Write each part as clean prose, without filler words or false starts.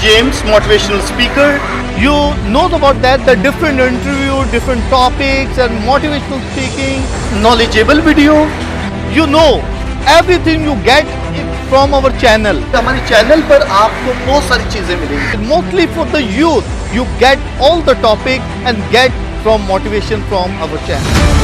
James, motivational speaker. You know about that, the different interview, different topics and motivational speaking, knowledgeable video. You know everything you get it from our channel. हमारे channel पर आपको बहुत सारी चीजें मिलेंगी. Mostly for the youth, you get all the topic and get from motivation from our channel.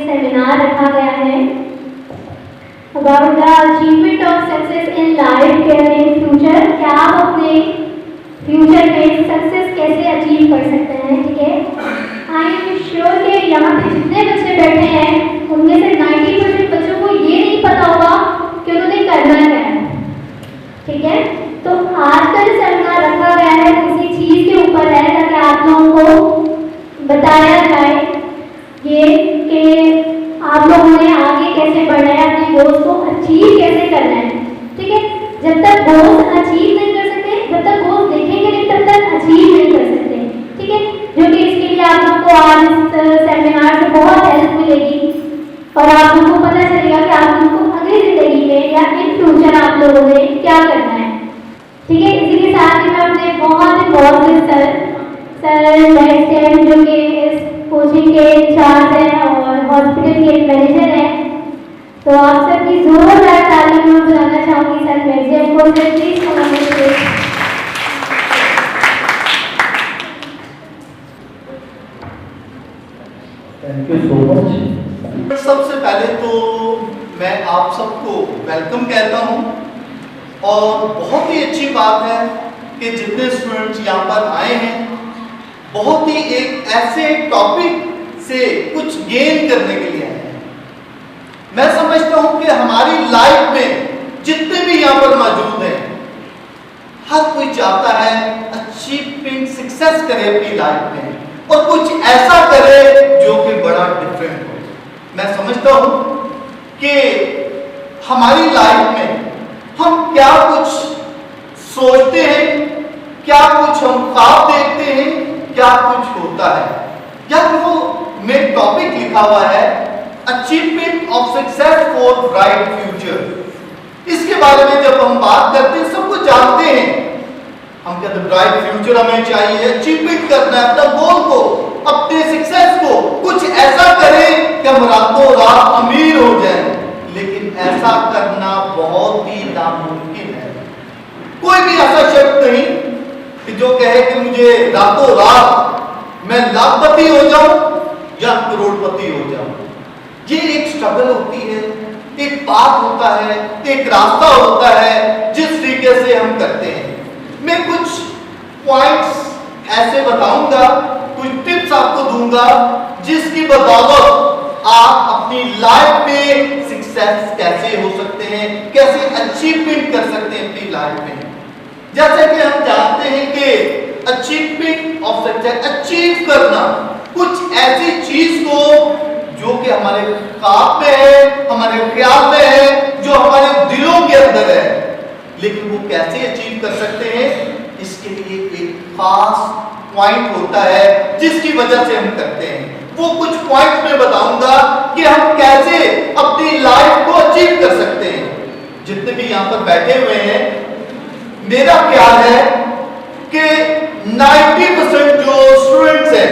Seminar रखा गया है about the achievement of success in life care in future. क्या आप अपने फ्यूचर में सक्सेस कैसे अचीव कर सकते हैं? ठीक है, आई एम श्योर कि यहाँ पे जितने बच्चे बैठे हैं उनमें से 90% बच्चों को ये नहीं पता होगा कि उन्होंने करना क्या है. ठीक है, तो आज का जो सेमिनार रखा गया है किसी चीज़ के ऊपर है ताकि आप लोगों को बताया जाए ये कि आप लोगों ने आगे कैसे बढ़ना है, अपने गोल्स को अचीव कैसे करना है. ठीक है, जब तक गोल्स अचीव नहीं कर सकते, जब तक गोल्स देखेंगे नहीं तब तक अचीव नहीं कर सकते. ठीक है, जो कि इसके लिए आप लोगों को आज इस सेमिनार से बहुत हेल्प मिलेगी और आप लोगों को पता चलेगा कि आप लोगों को अगली जिंदगी में या इन फ्यूचर आप लोगों ने क्या करना है. ठीक है, इसी के साथ ही मैं अपने बहुत सर जो कि इस कोचिंग के इंचार्ज हैं और हॉस्पिटल के एक मैनेजर हैं, तो आप सबकी जोरदार तालियों में बुलाना चाहूँगी सर मैजियम को. Please thank you so much. सबसे पहले तो मैं आप सबको वेलकम कहता हूँ और बहुत ही अच्छी बात है कि जितने स्टूडेंट्स यहाँ पर आए हैं बहुत ही एक ऐसे टॉपिक से कुछ गेन करने के लिए आए हैं. मैं समझता हूँ कि हमारी लाइफ में जितने भी यहाँ पर मौजूद हैं हर कोई चाहता है अचीवमेंट सक्सेस करे अपनी लाइफ में और कुछ ऐसा करे जो कि बड़ा डिफरेंट हो. मैं समझता हूँ कि हमारी लाइफ में हम क्या कुछ सोचते हैं, क्या कुछ हम ख्वाब देखते हैं, क्या कुछ होता है. या वो में टॉपिक लिखा हुआ है achievement of success for bright future. इसके बारे में जब हम बात करते हैं सब कुछ जानते हैं, हम कहते हैं ब्राइट फ्यूचर हमें चाहिए, अचीवमेंट करना है अपना गोल को, अपने सक्सेस को, कुछ ऐसा करें कि हम रातों रात अमीर हो जाएं. लेकिन ऐसा करना बहुत ही नामुमकिन है. कोई भी ऐसा शख्स नहीं कि जो कहे कि मुझे रातों रात मैं लाखपति हो जाऊं या करोड़पति हो जाऊं. ये एक स्ट्रगल होती है, एक पाथ होता है, एक रास्ता होता है जिस तरीके से हम करते हैं. मैं कुछ पॉइंट्स ऐसे बताऊंगा, कुछ टिप्स आपको दूंगा जिसकी बदौलत आप अपनी लाइफ में सक्सेस कैसे हो सकते हैं, कैसे अचीवमेंट कर सकते हैं अपनी लाइफ में. जैसे कि हम जानते हैं कि अचीवमेंट ऑफ सक्सेस, अचीव करना कुछ ऐसी चीज को जो कि हमारे काम में है, हमारे ख्याल में है, जो हमारे दिलों के अंदर है, लेकिन वो कैसे अचीव कर सकते हैं, इसके लिए एक खास पॉइंट होता है जिसकी वजह से हम करते हैं। वो कुछ पॉइंट मैं बताऊंगा कि हम कैसे अपनी लाइफ को अचीव कर सकते हैं। जितने भी यहां पर बैठे हुए हैं, मेरा ख्याल है कि 90% जो स्टूडेंट्स हैं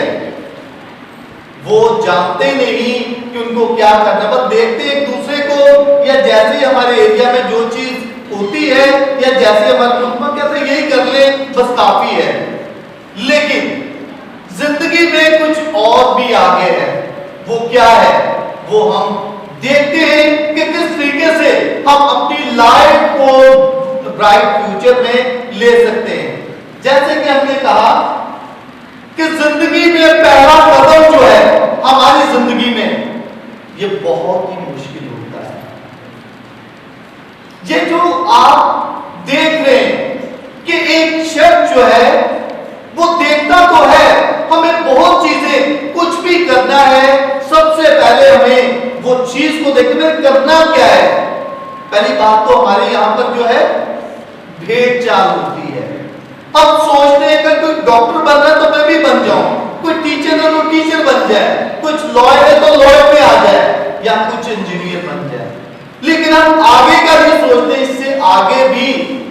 वो जानते नहीं कि उनको क्या करना, बस देखते एक दूसरे को, या जैसे हमारे एरिया में जो चीज होती है या जैसे हमारे मुल्क में कहते हैं यही कर ले बस काफी है, लेकिन जिंदगी में कुछ और भी आगे है। वो क्या है, वो हम देखते हैं कि किस तरीके से हम अपनी लाइफ को ब्राइट फ्यूचर में ले सकते हैं। जैसे कि हमने कहा कि जिंदगी में पहला कदम जो है हमारी जिंदगी में, ये बहुत ही मुश्किल होता है। ये जो आप देख रहे हैं कि एक शख्स जो है वो देखता तो है, हमें बहुत चीजें कुछ भी करना है, सबसे पहले हमें वो चीज को देखना करना क्या है। पहली बात तो हमारे यहां पर जो है भेड़ चाल होती है। अब सोचते हैं कि कोई डॉक्टर बन रहा है तो मैं भी बन जाऊं, कोई टीचर है तो टीचर बन जाए, कुछ लॉयर है तो लॉयर में आ जाए, या कुछ इंजीनियर बन जाए। लेकिन हम आगे का नहीं सोचते, इससे आगे भी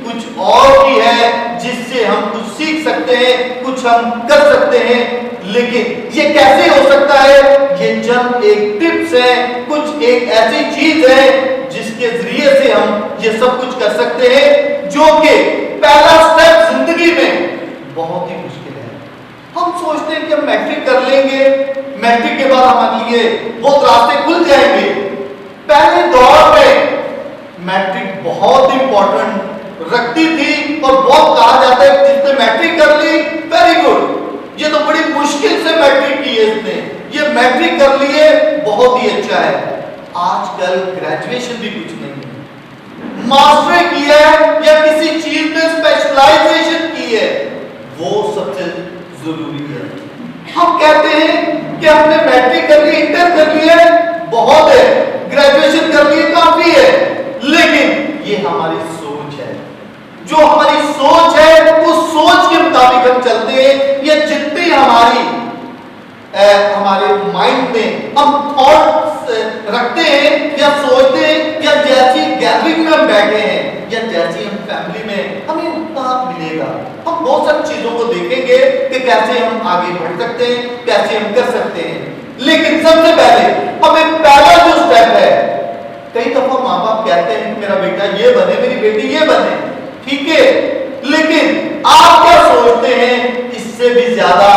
कुछ और भी है जिससे हम कुछ सीख सकते हैं, कुछ हम कर सकते हैं। लेकिन ये कैसे हो सकता है, ये चंद एक टिप्स है, कुछ एक ऐसी चीज है जिसके जरिए से हम ये सब कुछ कर सकते हैं, जो कि पहला स्टेप जिंदगी में बहुत ही मुश्किल है। हम सोचते हैं कि हम मैट्रिक कर लेंगे, मैट्रिक के बाद हमारे लिए बहुत रास्ते खुल जाएंगे। पहले दौर में मैट्रिक बहुत इंपॉर्टेंट रखती थी और बहुत कहा जाता है जिसने मैट्रिक कर ली वेरी गुड, ये तो बड़ी मुश्किल से मैट्रिक की है इसने, ये मैट्रिक कर लिए बहुत ही अच्छा है। आजकल ग्रेजुएशन भी कुछ नहीं है, मास्टर किया है या किसी चीज में स्पेशलाइजेशन की है, वो सबसे जरूरी है। हम कहते हैं कि हमने मैट्रिक कर ली, इंटर कर लिया बहुत है, ग्रेजुएशन कर लिए काफी है, लेकिन ये हमारी सोच है। जो हमारी सोच है उस सोच के मुताबिक हम चलते हैं, या जितनी हमारे माइंड में हम थॉट्स रखते हैं या सोचते हैं, या जैसी गैदरिंग में हम बैठे हैं या जैसी हम फैमिली में, हमें उतना मिलेगा। हम बहुत सारी चीजों को देखेंगे कि कैसे हम आगे बढ़ सकते हैं, कैसे हम कर सकते हैं। लेकिन सबसे पहले हमें पहला जो स्टेप है, कई दफा माँ बाप कहते हैं कि मेरा बेटा ये बने, मेरी बेटी ये बने, ठीक है, लेकिन आप क्या सोचते हैं, इससे भी ज्यादा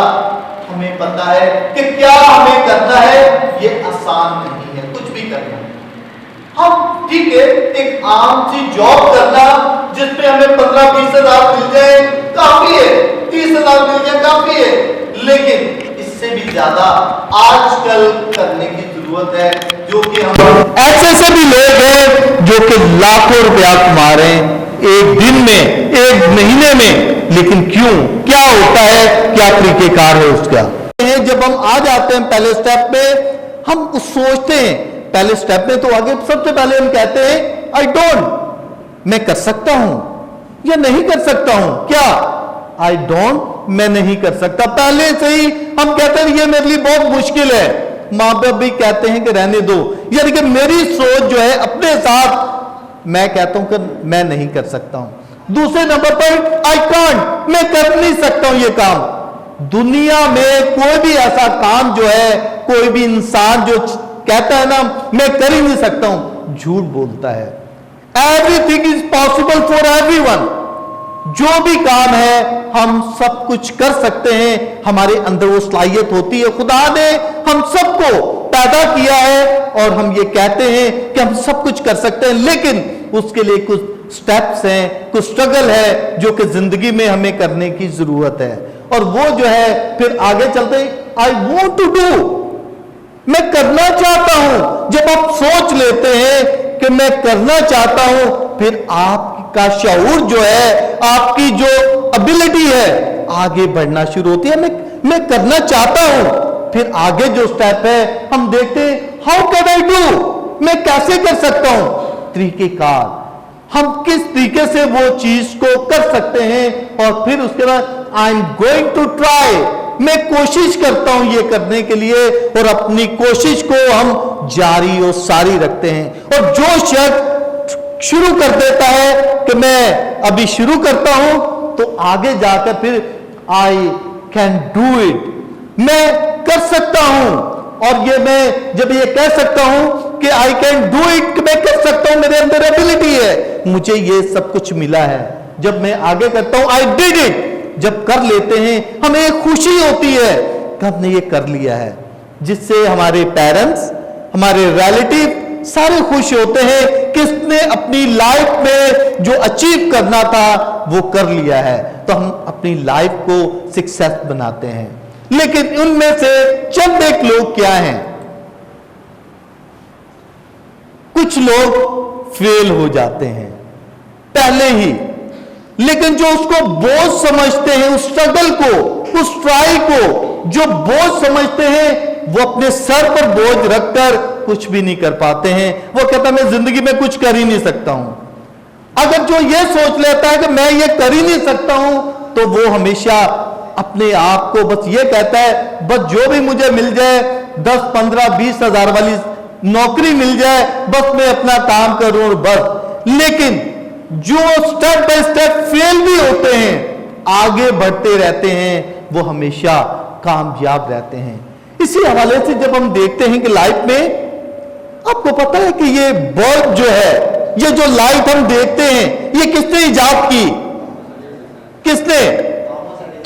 हमें पता है कि क्या हमें करना है, ये आसान नहीं है कुछ भी करना। हम ठीक है एक आम सी जॉब करना जिसमें हमें 15-20 हजार मिल जाए काफी है, 30 हजार मिल जाए काफी है, लेकिन इससे भी ज्यादा आजकल करने की जरूरत है, जो कि हम ऐसे भी लोग हैं जो कि लाखों रुपया कमा रहे हैं एक दिन में, एक महीने में, लेकिन क्यों, क्या होता है, क्या तरीकेकार है उसका। जब हम आ जाते हैं पहले स्टेप पे, हम सोचते हैं पहले स्टेप में, तो आगे सबसे पहले हम कहते हैं आई डोंट, मैं कर सकता हूं या नहीं कर सकता हूं, क्या आई डोंट, मैं नहीं कर सकता। पहले से ही हम कहते हैं ये मेरे लिए बहुत मुश्किल है, मां बाप भी कहते हैं कि रहने दो, यानी कि मेरी सोच जो है अपने साथ, मैं कहता हूं कि मैं नहीं कर सकता हूं। दूसरे नंबर पर आई कांट, मैं कर नहीं सकता हूं ये काम। दुनिया में कोई भी ऐसा काम जो है, कोई भी इंसान जो कहता है ना मैं कर ही नहीं सकता हूं, झूठ बोलता है। Everything is possible for everyone, जो भी काम है हम सब कुछ कर सकते हैं, हमारे अंदर वो सलाहियत होती है। खुदा ने हम सबको पैदा किया है और हम ये कहते हैं कि हम सब कुछ कर सकते हैं, लेकिन उसके लिए कुछ स्टेप्स हैं, कुछ स्ट्रगल है जो कि जिंदगी में हमें करने की जरूरत है। और वो जो है फिर आगे चलते आई वॉन्ट टू डू, मैं करना चाहता हूं। जब आप सोच लेते हैं कि मैं करना चाहता हूं, फिर आपका शऊर जो है, आपकी जो एबिलिटी है आगे बढ़ना शुरू होती है। मैं करना चाहता हूं, फिर आगे जो स्टेप है हम देखते हैं, हाउ कैन आई डू, मैं कैसे कर सकता हूं, तरीकेकार, हम किस तरीके से वो चीज को कर सकते हैं। और फिर उसके बाद I am going to try, मैं कोशिश करता हूं ये करने के लिए, और अपनी कोशिश को हम जारी और सारी रखते हैं। और जो शख्स शुरू कर देता है कि मैं अभी शुरू करता हूं, तो आगे जाकर फिर आई कैन डू इट, मैं कर सकता हूं। और ये मैं जब ये कह सकता हूं कि आई कैन डू इट, मैं कर सकता हूं, मेरे अंदर एबिलिटी है, मुझे ये सब कुछ मिला है। जब मैं आगे करता हूं आई डिड इट, जब कर लेते हैं हमें एक खुशी होती है कि हमने ये कर लिया है, जिससे हमारे पेरेंट्स, हमारे रिलेटिव सारे खुश होते हैं कि इसने अपनी लाइफ में जो अचीव करना था वो कर लिया है। तो हम अपनी लाइफ को सक्सेस बनाते हैं। लेकिन उनमें से चंद एक लोग क्या हैं, कुछ लोग फेल हो जाते हैं पहले ही, लेकिन जो उसको बोझ समझते हैं, उस स्ट्रगल को, उस ट्राई को जो बोझ समझते हैं, वो अपने सर पर बोझ रखकर कुछ भी नहीं कर पाते हैं। वो कहता मैं जिंदगी में कुछ कर ही नहीं सकता हूं। अगर जो ये सोच लेता है कि मैं ये कर ही नहीं सकता हूं, तो वो हमेशा अपने आप को बस ये कहता है, बस जो भी मुझे मिल जाए, 10, 15, 20 हजार वाली नौकरी मिल जाए, बस मैं अपना काम करूं और बस। लेकिन जो स्टेप बाय स्टेप फेल भी होते हैं, आगे बढ़ते रहते हैं, वो हमेशा कामयाब रहते हैं। इसी हवाले से जब हम देखते हैं कि लाइफ में, आपको पता है कि ये बल्ब जो है, ये जो लाइट हम देखते हैं, ये किसने इजाद की? किसने?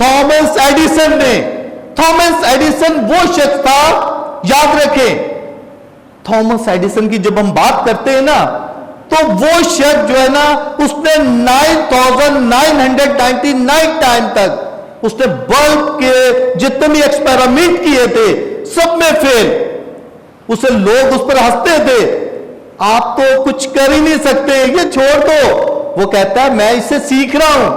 थॉमस एडिसन ने। थॉमस एडिसन वो शख्स था, याद रखें, थॉमस एडिसन की जब हम बात करते हैं ना, तो वो शख्स जो है ना, उसने 9999 टाइम तक उसने बल्ब के जितने भी एक्सपेरिमेंट किए थे, सब में फेल। उसे लोग उस पर हंसते थे, आप तो कुछ कर ही नहीं सकते, ये छोड़ दो। वो कहता है मैं इससे सीख रहा हूं,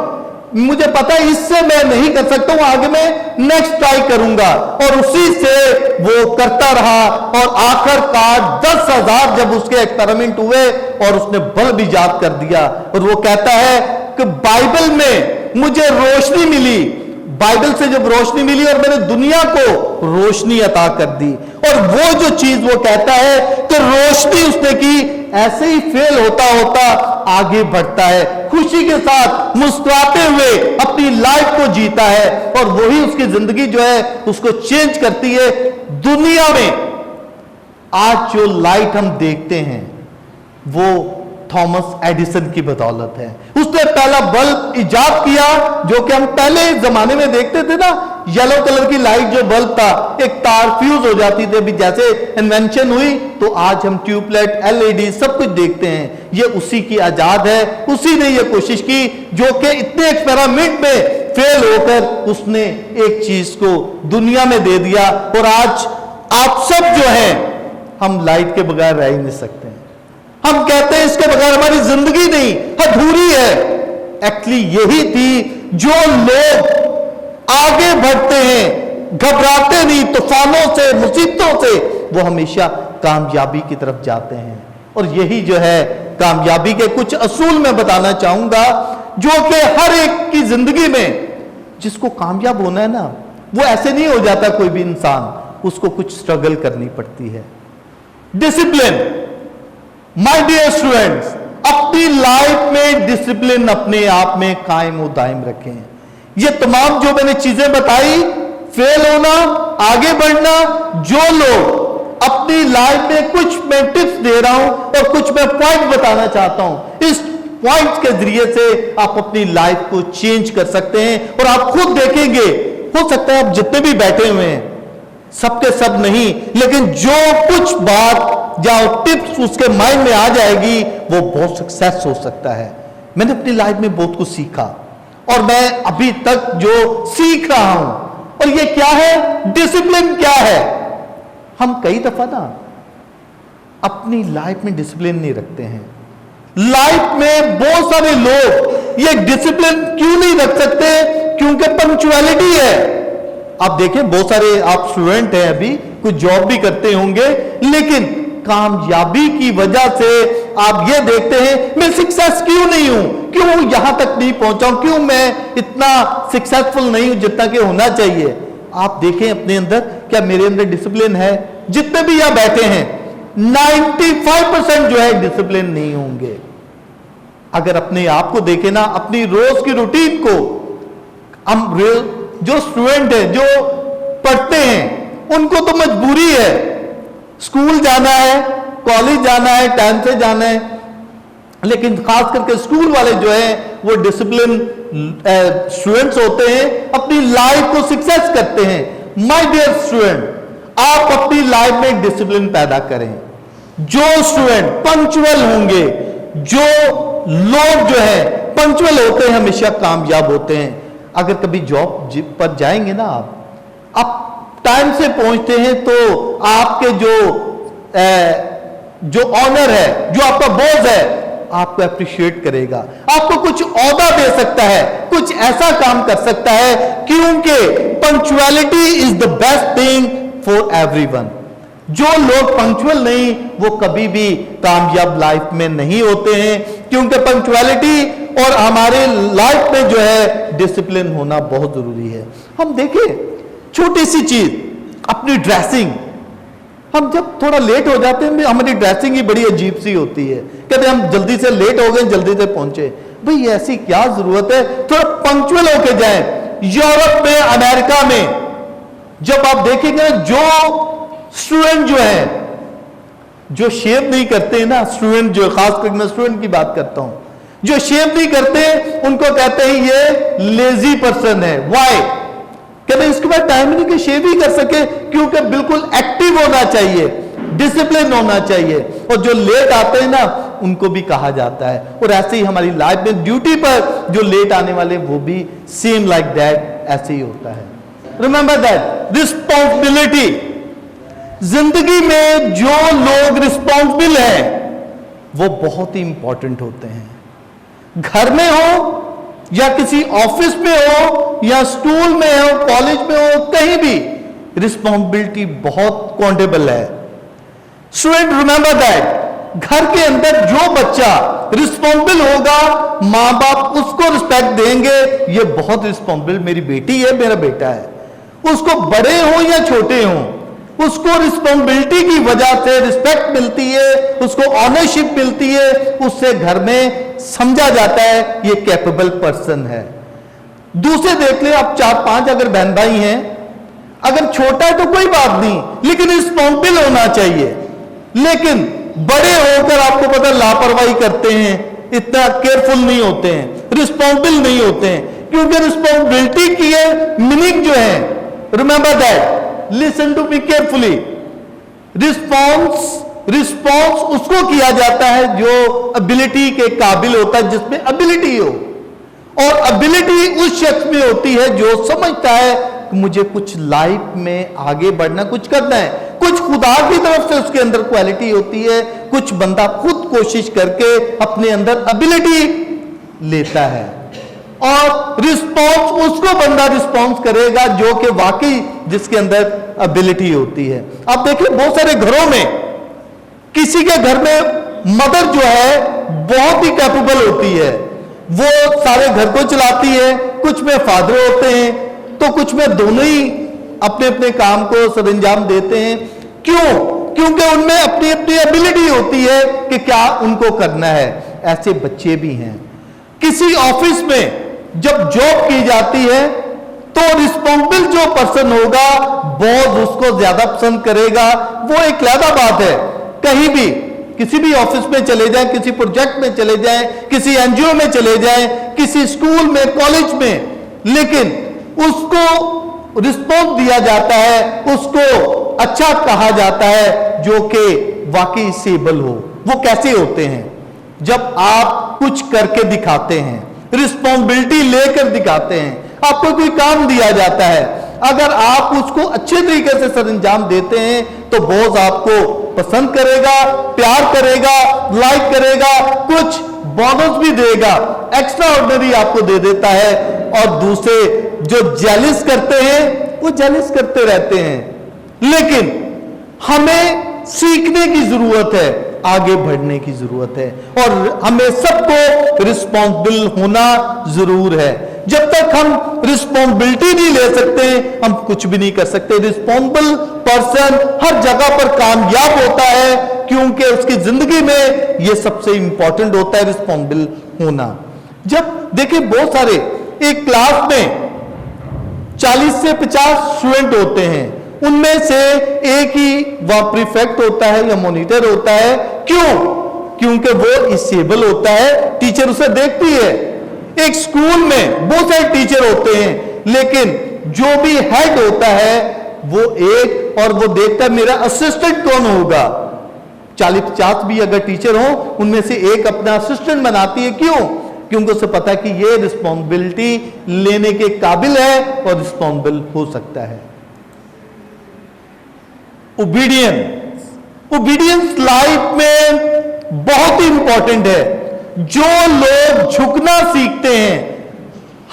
मुझे पता है इससे मैं नहीं कर सकता हूं, आगे मैं नेक्स्ट ट्राई करूंगा। और उसी से वो करता रहा, और आखिरकार 10,000 जब उसके एक्सपेरिमेंट हुए और उसने बल्ब इजाद कर दिया। और वो कहता है कि बाइबल में मुझे रोशनी मिली, बाइबल से जब रोशनी मिली और मैंने दुनिया को रोशनी अता कर दी। और वो जो चीज वो कहता है कि रोशनी उसने की, ऐसे ही फेल होता होता आगे बढ़ता है, खुशी के साथ मुस्कुराते हुए अपनी लाइफ को जीता है, और वही उसकी जिंदगी जो है उसको चेंज करती है। दुनिया में आज जो लाइट हम देखते हैं वो थॉमस एडिसन की बदौलत है। उसने पहला बल्ब इजाद किया, जो कि हम पहले जमाने में देखते थे ना, येलो कलर की लाइट जो बल्ब था, एक तार फ्यूज हो जाती थी। अभी जैसे इन्वेंशन हुई तो आज हम ट्यूबलाइट, एलईडी सब कुछ देखते हैं। ये उसी की आजाद है, उसी ने ये कोशिश की, जो कि इतने एक्सपेरिमेंट में फेल होकर उसने एक चीज को दुनिया में दे दिया। और आज आप सब जो है, हम लाइट के बगैर रह ही नहीं सकते। हम कहते हैं इसके बगैर हमारी जिंदगी नहीं, अधूरी है। एक्चुअली यही थी, जो लोग आगे बढ़ते हैं, घबराते नहीं, तूफानों से, मुसीबतों से, वो हमेशा कामयाबी की तरफ जाते हैं। और यही जो है कामयाबी के कुछ असूल मैं बताना चाहूंगा, जो कि हर एक की जिंदगी में, जिसको कामयाब होना है ना, वो ऐसे नहीं हो जाता कोई भी इंसान, उसको कुछ स्ट्रगल करनी पड़ती है। डिसिप्लिन। माय डियर स्टूडेंट्स, अपनी लाइफ में डिसिप्लिन अपने आप में कायम और दायम रखें। ये तमाम जो मैंने चीजें बताई, फेल होना, आगे बढ़ना, जो लोग अपनी लाइफ में, कुछ मैं टिप्स दे रहा हूं और कुछ मैं पॉइंट बताना चाहता हूं, इस पॉइंट के जरिए से आप अपनी लाइफ को चेंज कर सकते हैं। और आप खुद देखेंगे, हो सकता है आप जितने भी बैठे हुए हैं सबके सब नहीं, लेकिन जो कुछ बात या टिप्स उसके माइंड में आ जाएगी, वो बहुत सक्सेस हो सकता है। मैंने अपनी लाइफ में बहुत कुछ सीखा, और मैं अभी तक जो सीख रहा हूं, और ये क्या है, डिसिप्लिन क्या है। हम कई दफा ना अपनी लाइफ में डिसिप्लिन नहीं रखते हैं। लाइफ में बहुत सारे लोग ये डिसिप्लिन क्यों नहीं रख सकते? क्योंकि पंक्चुअलिटी है। आप देखें, बहुत सारे आप स्टूडेंट हैं, अभी कुछ जॉब भी करते होंगे, लेकिन कामयाबी की वजह से आप ये देखते हैं मैं सक्सेस क्यों नहीं हूं, क्यों यहां तक नहीं पहुंचा हूं, क्यों मैं इतना सक्सेसफुल नहीं हूं जितना कि होना चाहिए। आप देखें अपने अंदर, क्या मेरे अंदर डिसिप्लिन है? जितने भी यहां बैठे हैं 95% जो है डिसिप्लिन नहीं होंगे। अगर अपने आप को देखें ना, अपनी रोज की रूटीन को, हम जो स्टूडेंट है, जो पढ़ते हैं, उनको तो मजबूरी है, स्कूल जाना है, कॉलेज जाना है, टाइम से जाना है, लेकिन खास करके स्कूल वाले जो है वो डिसिप्लिन स्टूडेंट्स होते हैं, अपनी लाइफ को सक्सेस करते हैं। माय डियर स्टूडेंट, आप अपनी लाइफ में एक डिसिप्लिन पैदा करें। जो स्टूडेंट पंक्चुअल होंगे, जो लोग जो है पंक्चुअल होते हैं, हमेशा कामयाब होते हैं। अगर कभी जॉब पर जाएंगे ना, आप टाइम से पहुंचते हैं, तो आपके जो ऑनर है, जो आपका बॉस है, आपको अप्रिशिएट करेगा, आपको कुछ औहदा दे सकता है, कुछ ऐसा काम कर सकता है, क्योंकि punctuality is the best thing for everyone. जो लोग पंक्चुअल नहीं, वो कभी भी कामयाब लाइफ में नहीं होते हैं, क्योंकि पंक्चुअलिटी और हमारे लाइफ में जो है डिसिप्लिन होना बहुत जरूरी है। हम देखें छोटी सी चीज, अपनी ड्रेसिंग, हम जब थोड़ा लेट हो जाते हैं, हमारी ड्रेसिंग ही बड़ी अजीब सी होती है, कहते हम जल्दी से लेट हो गए, जल्दी से पहुंचे। भाई ऐसी क्या जरूरत है, थोड़ा पंक्चुअल होके जाएं। यूरोप में, अमेरिका में जब आप देखेंगे, जो स्टूडेंट जो है, जो शेव नहीं करते हैं ना, स्टूडेंट जो, खासकर मैं स्टूडेंट की बात करता हूं, जो शेव नहीं करते, उनको कहते हैं ये लेजी पर्सन है। व्हाई? कहते हैं इसके बाद टाइम नहीं कि शेव ही कर सके, क्योंकि बिल्कुल एक्टिव होना चाहिए, डिसिप्लिन होना चाहिए। और जो लेट आते हैं ना, उनको भी कहा जाता है। और ऐसे ही हमारी लाइफ में ड्यूटी पर जो लेट आने वाले, वो भी सेम लाइक दैट, ऐसे ही होता है। रिमेंबर दैट रिस्पॉन्सिबिलिटी, जिंदगी में जो लोग रिस्पॉन्सिबल हैं वो बहुत ही इंपॉर्टेंट होते हैं। घर में हो या किसी ऑफिस में हो या स्कूल में हो, कॉलेज में हो, कहीं भी रिस्पॉन्सिबिलिटी बहुत काउंटेबल है। स्टूडेंट रिमेंबर दैट, घर के अंदर जो बच्चा रिस्पॉन्सिबल होगा, मां बाप उसको रिस्पेक्ट देंगे, ये बहुत रिस्पॉन्सिबल, मेरी बेटी है, मेरा बेटा है। उसको बड़े हो या छोटे हो, उसको रिस्पॉन्सिबिलिटी की वजह से रिस्पेक्ट मिलती है, उसको ऑनरशिप मिलती है, उससे घर में समझा जाता है ये कैपेबल पर्सन है। दूसरे देख ले, आप 4-5 अगर बहन भाई हैं, अगर छोटा है तो कोई बात नहीं, लेकिन रिस्पॉन्सिबल होना चाहिए। लेकिन बड़े होकर आपको पता लापरवाही करते हैं, इतना केयरफुल नहीं होते हैं, रिस्पॉन्सिबल नहीं होते हैं, क्योंकि रिस्पॉन्सिबिलिटी की मीनिंग जो है, remember that, listen to me carefully, response उसको किया जाता है जो एबिलिटी के काबिल होता है, जिसमें एबिलिटी हो। और एबिलिटी उस शख्स में होती है जो समझता है कि मुझे कुछ लाइफ में आगे बढ़ना, कुछ करना है, कुछ खुदा की तरफ से उसके अंदर क्वालिटी होती है, कुछ बंदा खुद कोशिश करके अपने अंदर एबिलिटी लेता है। और रिस्पॉन्स उसको बंदा रिस्पॉन्स करेगा जो कि वाकई जिसके अंदर एबिलिटी होती है। अब देखिए बहुत सारे घरों में, किसी के घर में मदर जो है बहुत ही कैपेबल होती है, वो सारे घर को चलाती है, कुछ में फादर होते हैं, तो कुछ में दोनों ही अपने अपने काम को सरंजाम देते हैं। क्यों? क्योंकि उनमें अपनी अपनी एबिलिटी होती है कि क्या उनको करना है। ऐसे बच्चे भी हैं। किसी ऑफिस में जब जॉब की जाती है तो रिस्पॉन्सिबल जो पर्सन होगा, बॉस उसको ज्यादा पसंद करेगा, वो एक अलग बात है। कहीं भी किसी भी ऑफिस में चले जाएं, किसी प्रोजेक्ट में चले जाएं, किसी एनजीओ में चले जाएं, किसी स्कूल में, कॉलेज में, लेकिन उसको रिस्पॉन्स दिया जाता है, उसको अच्छा कहा जाता है जो कि वाकई सेबल हो। वो कैसे होते हैं? जब आप कुछ करके दिखाते हैं, रिस्पॉन्सिबिलिटी लेकर दिखाते हैं, आपको कोई काम दिया जाता है, अगर आप उसको अच्छे तरीके से सरंजाम देते हैं तो बॉस आपको पसंद करेगा, प्यार करेगा, लाइक करेगा, कुछ बोनस भी देगा, एक्स्ट्रा ऑर्डिनरी आपको दे देता है। और दूसरे जो जेलिस करते हैं वो जेलिस करते रहते हैं, लेकिन हमें सीखने की जरूरत है, आगे बढ़ने की जरूरत है, और हमें सबको रिस्पॉन्सिबल होना जरूर है। जब तक हम रिस्पॉन्सिबिलिटी नहीं ले सकते हम कुछ भी नहीं कर सकते। रिस्पॉन्सिबल पर्सन हर जगह पर कामयाब होता है, क्योंकि उसकी जिंदगी में यह सबसे इंपॉर्टेंट होता है, रिस्पॉन्सिबल होना। जब देखिए बहुत सारे एक क्लास में 40 से 50 स्टूडेंट होते हैं, उनमें से एक ही वह प्रीफेक्ट होता है या मॉनिटर होता है। क्यों? क्योंकि वो डिसेबल होता है, टीचर उसे देखती है। एक स्कूल में बहुत सारे टीचर होते हैं, लेकिन जो भी हेड होता है वो एक, और वो देखता है मेरा असिस्टेंट कौन होगा। 40-50 भी अगर टीचर हो, उनमें से एक अपना असिस्टेंट बनाती है। क्यों? क्योंकि उसे पता है कि ये रिस्पॉन्सिबिलिटी लेने के काबिल है और रिस्पॉन्सिबल हो सकता है। ओबीडियंस लाइफ में बहुत ही इंपॉर्टेंट है। जो लोग झुकना सीखते हैं,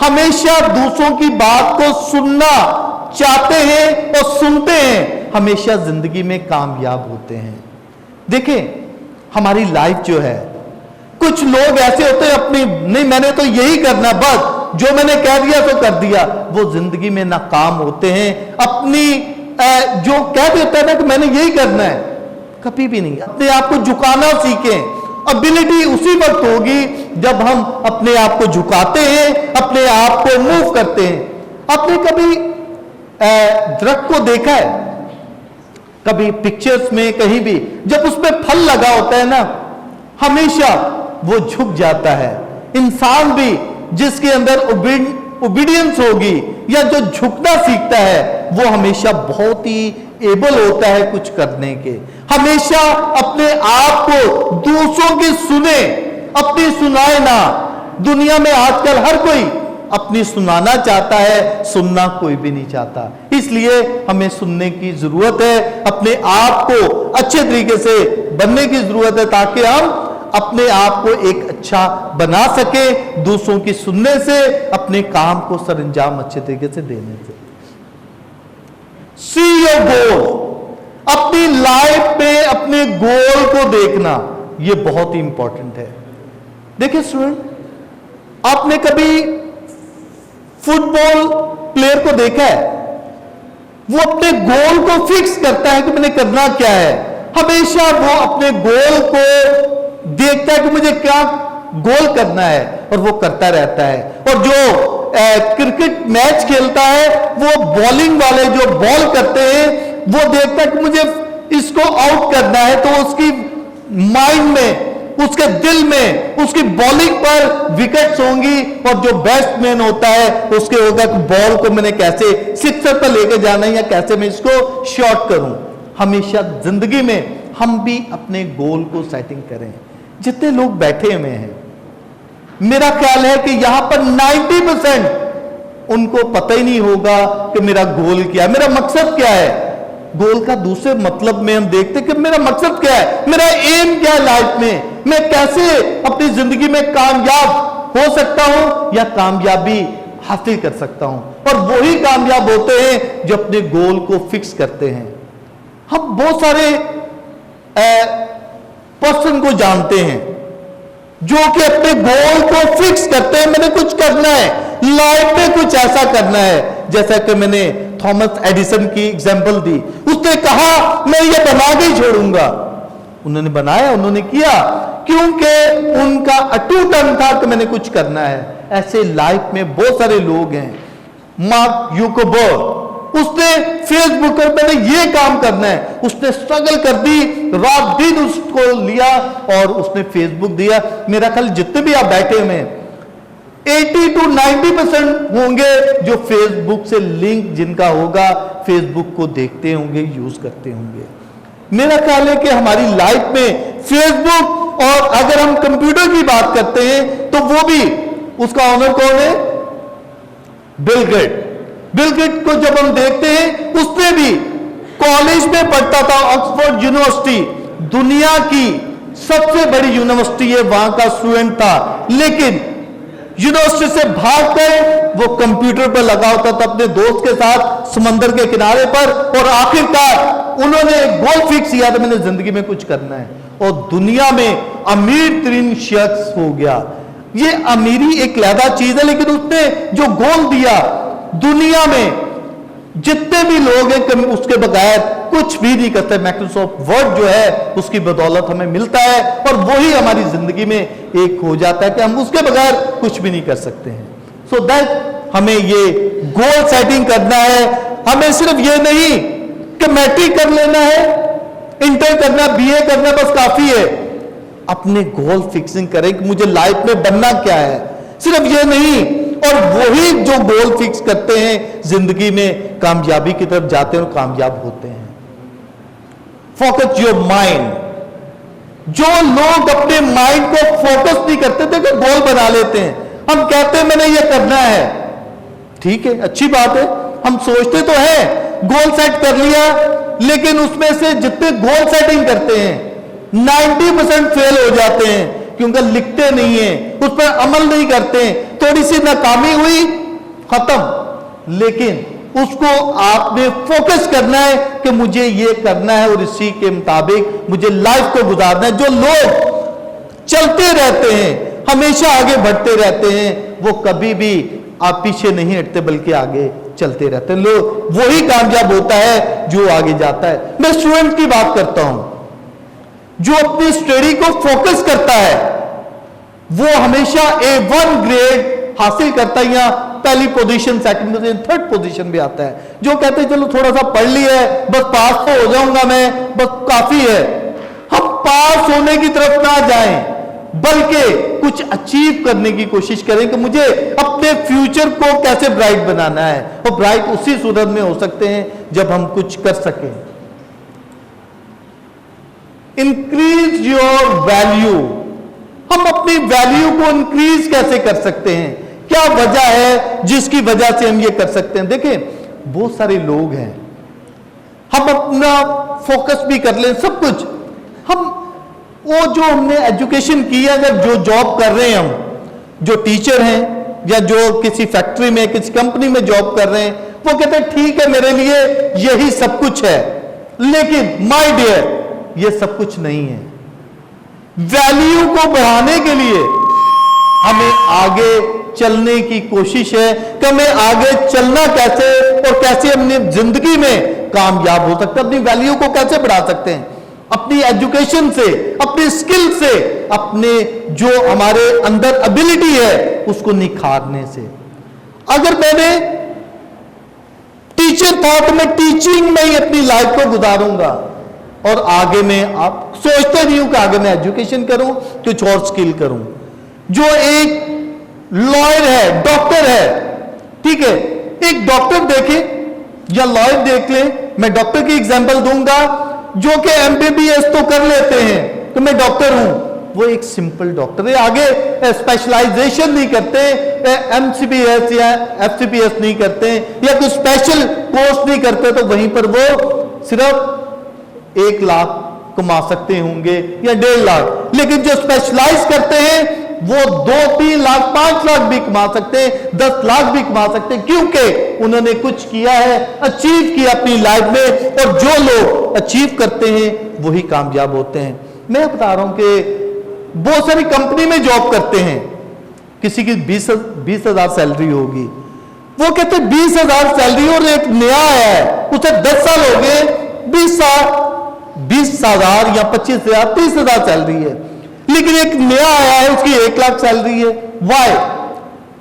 हमेशा दूसरों की बात को सुनना चाहते हैं और सुनते हैं, हमेशा जिंदगी में कामयाब होते हैं। देखें हमारी लाइफ जो है, कुछ लोग ऐसे होते हैं अपनी, नहीं मैंने तो यही करना, बस जो मैंने कह दिया तो कर दिया, वो जिंदगी में नाकाम होते हैं। अपनी जो कह देता है ना कि मैंने यही करना है, कभी भी नहीं। अपने आप को झुकाना सीखें। एबिलिटी उसी वक्त होगी जब हम अपने आप को झुकाते हैं, अपने आप को मूव करते हैं। आपने कभी दरख्त को देखा है? कभी पिक्चर्स में कहीं भी जब उसमें फल लगा होता है ना, हमेशा वो झुक जाता है। इंसान भी जिसके अंदर ओबीडियंस होगी या जो झुकना सीखता है, वो हमेशा बहुत ही एबल होता है कुछ करने के। हमेशा अपने आप को दूसरों की सुने, अपनी सुनाए ना। दुनिया में आजकल हर कोई अपनी सुनाना चाहता है, सुनना कोई भी नहीं चाहता। इसलिए हमें सुनने की जरूरत है, अपने आप को अच्छे तरीके से बनने की जरूरत है, ताकि हम अपने आप को एक अच्छा बना सके, दूसरों की सुनने से, अपने काम को सरंजाम अच्छे तरीके से देने से। सी योर गोल, अपनी लाइफ में अपने गोल को देखना, यह बहुत ही इंपॉर्टेंट है। देखिए स्टूडेंट, आपने कभी फुटबॉल प्लेयर को देखा है? वो अपने गोल को फिक्स करता है कि मैंने करना क्या है। हमेशा वो अपने गोल को देखता है कि मुझे क्या गोल करना है, और वो करता रहता है। और जो क्रिकेट मैच खेलता है, वो बॉलिंग वाले जो बॉल करते हैं, वो देखता है कि मुझे इसको आउट करना है, तो उसकी माइंड में, उसके दिल में, उसकी बॉलिंग पर विकेट्स होंगी, और जो बैट्समैन होता है उसके होगा कि बॉल को मैंने कैसे सिक्सर पर लेके जाना है, या कैसे मैं इसको शॉट करूं। हमेशा जिंदगी में हम भी अपने गोल को सेटिंग करें। जितने लोग बैठे हुए हैं, मेरा ख्याल है कि यहां पर 90% उनको पता ही नहीं होगा कि मेरा गोल क्या है, मेरा मकसद क्या है। गोल का दूसरे मतलब में हम देखते कि मेरा मकसद क्या है, मेरा एम क्या है लाइफ में, मैं कैसे अपनी जिंदगी में कामयाब हो सकता हूं या कामयाबी हासिल कर सकता हूं। और वही कामयाब होते हैं जो अपने गोल को फिक्स करते हैं। हम बहुत सारे पर्सन को जानते हैं जो कि अपने गोल को फिक्स करते हैं, मैंने कुछ करना है लाइफ में, कुछ ऐसा करना है। जैसा कि मैंने थॉमस एडिसन की एग्जांपल दी, उसने कहा मैं ये बना के ही छोड़ूंगा। उन्होंने बनाया, उन्होंने किया, क्योंकि उनका अटूटन था कि मैंने कुछ करना है। ऐसे लाइफ में बहुत सारे लोग हैं। मार्क ज़ुकरबर्ग, उसने फेसबुक पर मैंने ये काम करना है, उसने स्ट्रगल कर दी, रात दिन उसको लिया और उसने फेसबुक दिया। मेरा ख्याल जितने भी आप बैठे हुए हैं, 80 to 90% होंगे जो फेसबुक से लिंक जिनका होगा, फेसबुक को देखते होंगे, यूज करते होंगे। मेरा ख्याल है कि हमारी लाइफ में फेसबुक, और अगर हम कंप्यूटर की बात करते हैं तो वो भी, उसका ऑनर कौन है? Bill Gates. बिल गेट्स को जब हम देखते हैं, उसने भी कॉलेज में पढ़ता था, ऑक्सफोर्ड यूनिवर्सिटी, दुनिया की सबसे बड़ी यूनिवर्सिटी है, वहां का स्टूडेंट था, लेकिन यूनिवर्सिटी से भागकर वो कंप्यूटर पर लगा होता था अपने दोस्त के साथ समंदर के किनारे पर, और आखिरकार उन्होंने गोल फिक्स किया था मैंने जिंदगी में कुछ करना है, और दुनिया में अमीर तरीन शख्स हो गया। ये अमीरी एक लहदा चीज है, लेकिन उसने जो गोल दिया, दुनिया में जितने भी लोग हैं उसके बगैर कुछ भी नहीं करते। माइक्रोसॉफ्ट वर्ड जो है उसकी बदौलत हमें मिलता है, और वही हमारी जिंदगी में एक हो जाता है कि हम उसके बगैर कुछ भी नहीं कर सकते हैं। सो दैट हमें ये गोल सेटिंग करना है। हमें सिर्फ ये नहीं कि मैट्रिक कर लेना है, इंटर करना, बीए करना बस काफी है। अपने गोल फिक्सिंग करें कि मुझे लाइफ में बनना क्या है, सिर्फ ये नहीं। और वही जो गोल फिक्स करते हैं जिंदगी में कामयाबी की तरफ जाते हैं और कामयाब होते हैं। Focus your mind. जो लोग अपने माइंड को फोकस नहीं करते थे कि गोल बना लेते हैं, हम कहते हैं मैंने ये करना है, ठीक है, अच्छी बात है, हम सोचते तो हैं, गोल सेट कर लिया, लेकिन उसमें से जितने गोल सेटिंग करते हैं 90% फेल हो जाते हैं, क्योंकि लिखते नहीं है, उस पर अमल नहीं करते हैं, थोड़ी सी नाकामी हुई, खत्म। लेकिन उसको आपने फोकस करना है कि मुझे ये करना है और इसी के मुताबिक मुझे लाइफ को गुजारना है। जो लोग चलते रहते हैं, हमेशा आगे बढ़ते रहते हैं, वो कभी भी आप पीछे नहीं हटते बल्कि आगे चलते रहते हैं। लोग वही कामयाब होता है जो आगे जाता है। मैं स्टूडेंट की बात करता हूं, जो अपनी स्टडी को फोकस करता है वो हमेशा A1 ग्रेड हासिल करता है, या पहली position, second position, third position भी आता है। जो कहते हैं चलो थोड़ा सा पढ़ लिया है, बस पास तो हो जाऊंगा मैं, बस काफी है। हम पास होने की तरफ ना जाएं, बल्कि कुछ अचीव करने की कोशिश करें कि मुझे अपने फ्यूचर को कैसे ब्राइट बनाना है। और ब्राइट उसी सूरत में हो सकते हैं जब हम कुछ कर सकें। Increase your value. हम अपनी वैल्यू को इंक्रीज कैसे कर सकते हैं, क्या वजह है जिसकी वजह से हम ये कर सकते हैं। देखिए बहुत सारे लोग हैं, हम अपना फोकस भी कर लें, सब कुछ, हम वो जो हमने एजुकेशन की है, अगर जो जॉब कर रहे हैं, हम जो टीचर हैं या जो किसी फैक्ट्री में किसी कंपनी में जॉब कर रहे हैं, वो कहते हैं ठीक है मेरे लिए यही सब कुछ है, लेकिन माय डियर ये सब कुछ नहीं है। वैल्यू को बढ़ाने के लिए हमें आगे चलने की कोशिश है कि हमें आगे चलना कैसे और कैसे अपनी जिंदगी में कामयाब हो सकते हैं, अपनी वैल्यू को कैसे बढ़ा सकते हैं, अपनी एजुकेशन से, अपनी स्किल से, अपने जो हमारे अंदर एबिलिटी है उसको निखारने से। अगर मैंने टीचर था तो मैं टीचिंग में ही अपनी लाइफ को गुजारूंगा, और आगे में आप सोचते नहीं हूं कि आगे मैं एजुकेशन करूं, कुछ और स्किल करूं। जो एक लॉयर है, डॉक्टर है, ठीक है, एक डॉक्टर देखें या लॉयर देख लें, मैं डॉक्टर की एग्जांपल दूंगा, जो कि MBBS तो कर लेते हैं तो मैं डॉक्टर हूं, वो एक सिंपल डॉक्टर है, आगे स्पेशलाइजेशन नहीं करते, MCBS या FCPS नहीं करते, या कोई स्पेशल कोर्स नहीं करते, तो वहीं पर वो सिर्फ 1 लाख कमा सकते होंगे या 1.5 लाख। लेकिन जो स्पेशलाइज करते हैं वो 2-3 लाख 5 लाख भी कमा सकते हैं, 10 लाख भी कमा सकते हैं, क्योंकि उन्होंने कुछ किया है, अचीव किया अपनी लाइफ में। और जो लोग अचीव करते हैं वही कामयाब होते हैं। मैं बता रहा हूं कि बहुत सारी कंपनी में जॉब करते हैं, किसी की 20,000 सैलरी होगी, वो कहते 20,000 सैलरी, और एक नया आया है उसे 10 साल हो गए, 20,000 या 25,000 30,000 सैलरी है, लेकिन एक नया आया है उसकी 1 लाख सैलरी है। वाई?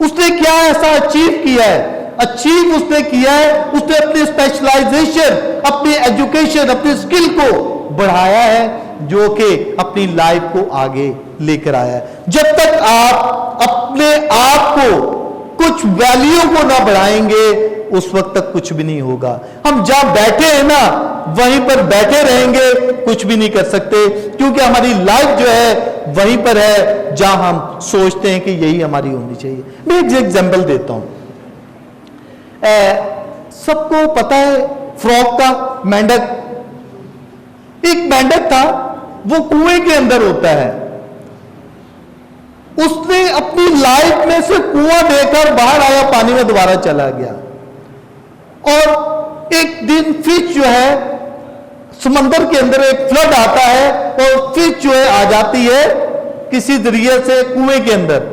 उसने क्या ऐसा अचीव किया है? अचीव उसने किया है, उसने अपनी स्पेशलाइजेशन, अपनी एजुकेशन, अपनी स्किल को बढ़ाया है, जो कि अपनी लाइफ को आगे लेकर आया है। जब तक आप अपने आप को कुछ वैल्यू को ना बढ़ाएंगे उस वक्त तक कुछ भी नहीं होगा। हम जहां बैठे हैं ना वहीं पर बैठे रहेंगे, कुछ भी नहीं कर सकते, क्योंकि हमारी लाइफ जो है वहीं पर है जहां हम सोचते हैं कि यही हमारी होनी चाहिए। मैं एक एग्जांपल देता हूं। सबको पता है फ्रॉग का, मेंढक, एक मेंढक था वो कुएं के अंदर होता है। उसने अपनी लाइफ में से कुआं देकर बाहर आया, पानी में दोबारा चला गया। और एक दिन फिश जो है, समंदर के अंदर एक फ्लड आता है और फिश जो है आ जाती है किसी जरिए से कुएं के अंदर।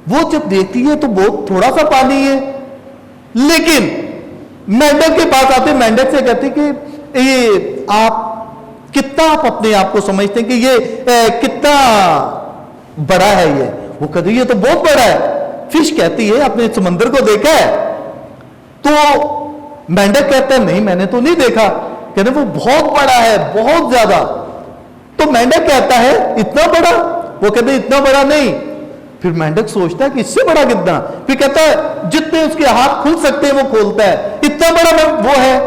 वो जब देखती है तो बहुत थोड़ा सा पानी है, लेकिन मेंढक के पास आते, मेंढक से कहती कि ये आप कितना, आप अपने आप को समझते हैं कि ये कितना बड़ा है ये? वो कहती है ये तो बहुत बड़ा है। फिश कहती है आपने समंदर को देखा है? तो मेंढक कहता है नहीं मैंने तो नहीं देखा। कहते वो बहुत बड़ा है, बहुत ज्यादा। तो मेंढक कहता है इतना बड़ा? वो कहते इतना बड़ा नहीं। फिर मेंढक सोचता है कि इससे बड़ा कितना? फिर कहता है जितने उसके हाथ खुल सकते हैं वो खोलता है, इतना बड़ा वो है।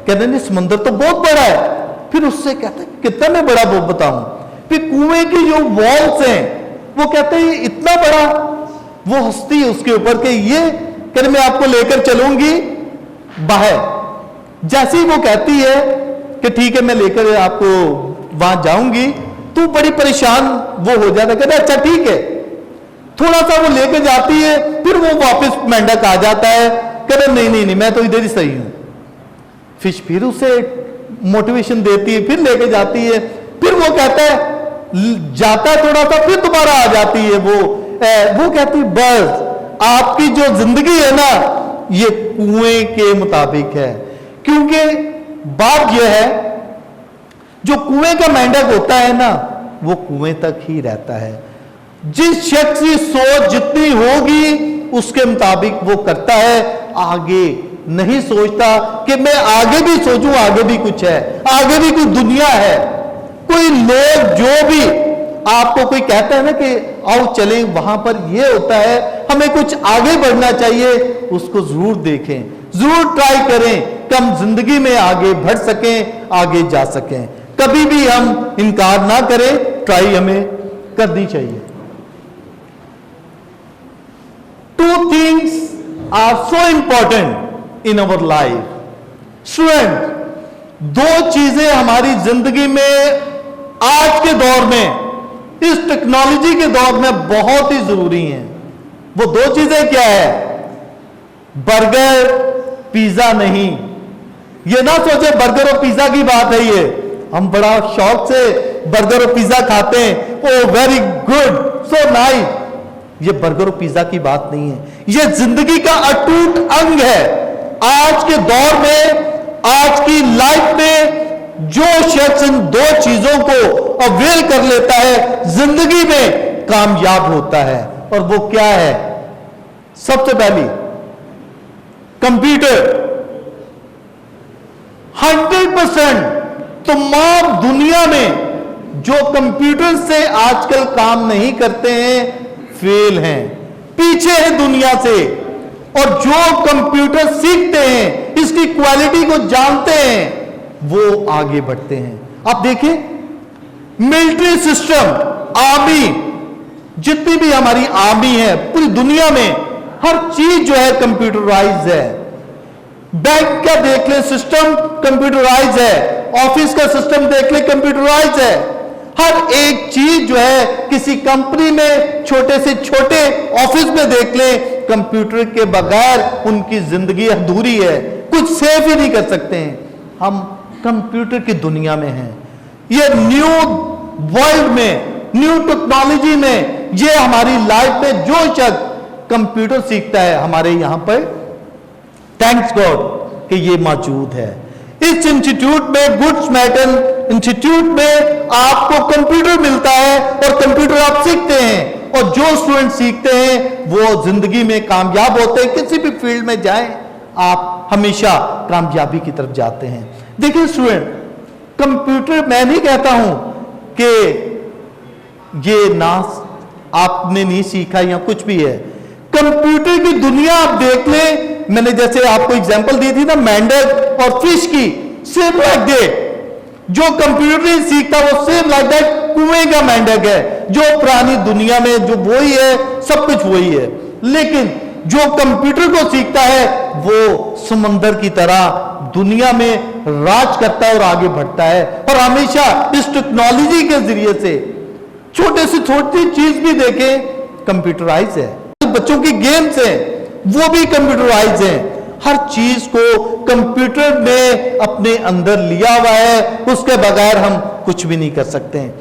कहते नहीं समंदर तो बहुत बड़ा है। फिर उससे कहता है कितना मैं बड़ा वो बताऊं। फिर कुएं की जो वॉल्स हैं वो कहते हैं इतना बड़ा। वो हंसती है उसके ऊपर कि ये कहते मैं आपको लेकर चलूंगी बाहर। जैसे ही वो कहती है कि ठीक है मैं लेकर आपको वहां जाऊंगी, तो बड़ी परेशान वो हो जाता है। कहते अच्छा ठीक है। थोड़ा सा वो लेकर जाती है, फिर वो वापस मेंढक आ जाता है, कहते नहीं नहीं नहीं मैं तो इधर ही सही हूं। फिश फिर उसे मोटिवेशन देती है, फिर लेके जाती है, फिर वो कहता है जाता है थोड़ा सा, फिर दोबारा आ जाती है। वो कहती बस आपकी जो जिंदगी है ना ये कुएं के मुताबिक है। क्योंकि बात यह है जो कुएं का मेंढक होता है ना वो कुएं तक ही रहता है। जिस शख्स की सोच जितनी होगी उसके मुताबिक वो करता है, आगे नहीं सोचता कि मैं आगे भी सोचूं, आगे भी कुछ है, आगे भी कोई दुनिया है। कोई लोग जो भी आपको कोई कहता है ना कि आओ चलें वहां पर ये होता है, हमें कुछ आगे बढ़ना चाहिए, उसको जरूर देखें, जरूर ट्राई करें कि हम जिंदगी में आगे बढ़ सकें, आगे जा सकें। कभी भी हम इनकार ना करें, ट्राई हमें करनी चाहिए। Two things are so important in our life. Student, दो चीजें हमारी जिंदगी में आज के दौर में, इस टेक्नोलॉजी के दौर में बहुत ही जरूरी हैं। वो दो चीजें क्या है? बर्गर पिज्जा नहीं। ये ना सोचे बर्गर और पिज्जा की बात है ये। हम बड़ा शौक से बर्गर और पिज्जा खाते हैं, ओ वेरी गुड, सो नाइस। ये बर्गर और पिज्जा की बात नहीं है, ये जिंदगी का अटूट अंग है। आज के दौर में, आज की लाइफ में जो शख्स इन दो चीजों को अवेल कर लेता है जिंदगी में कामयाब होता है। और वो क्या है? सबसे पहली कंप्यूटर। 100% तमाम दुनिया में जो कंप्यूटर से आजकल काम नहीं करते हैं फेल हैं, पीछे हैं दुनिया से। और जो कंप्यूटर सीखते हैं, इसकी क्वालिटी को जानते हैं, वो आगे बढ़ते हैं। आप देखें मिलिट्री सिस्टम, आर्मी, जितनी भी हमारी आर्मी है पूरी दुनिया में, हर चीज जो है कंप्यूटराइज है। बैंक का देख ले सिस्टम कंप्यूटराइज है, ऑफिस का सिस्टम देख ले कंप्यूटराइज है। हर एक चीज जो है किसी कंपनी में, छोटे से छोटे ऑफिस में देख ले, कंप्यूटर के बगैर उनकी जिंदगी अधूरी है, कुछ सेफ ही नहीं कर सकते हैं। हम कंप्यूटर की दुनिया में हैं। ये न्यू वर्ल्ड में, न्यू टेक्नोलॉजी में, ये हमारी लाइफ में जो शख्स कंप्यूटर सीखता है हमारे यहां पर, थैंक्स गॉड कि ये मौजूद है। इस इंस्टीट्यूट में, गुड समैरिटन इंस्टीट्यूट में आपको कंप्यूटर मिलता है और कंप्यूटर आप सीखते हैं। और जो स्टूडेंट सीखते हैं वो जिंदगी में कामयाब होते हैं। किसी भी फील्ड में जाएं, आप हमेशा कामयाबी की तरफ जाते हैं। देखिए स्टूडेंट, कंप्यूटर, मैं नहीं कहता हूं कि ये ना आपने नहीं सीखा या कुछ भी है। कंप्यूटर की दुनिया आप देख लें, मैंने जैसे आपको एग्जांपल दी थी ना मेंढक और फिश की, सेम लाइक दैट। जो कंप्यूटर नहीं सीखता वो सेम लाइक दैट कुएं का मेंढक है, जो पुरानी दुनिया में जो वही है, सब कुछ वही है। लेकिन जो कंप्यूटर को सीखता है वो समंदर की तरह दुनिया में राज करता है और आगे बढ़ता है, और हमेशा इस टेक्नोलॉजी के जरिए से छोटे से छोटी चीज भी देखें कंप्यूटराइज है। बच्चों की गेम्स हैं वो भी कंप्यूटराइज हैं। हर चीज को कंप्यूटर ने अपने अंदर लिया हुआ है, उसके बगैर हम कुछ भी नहीं कर सकते हैं।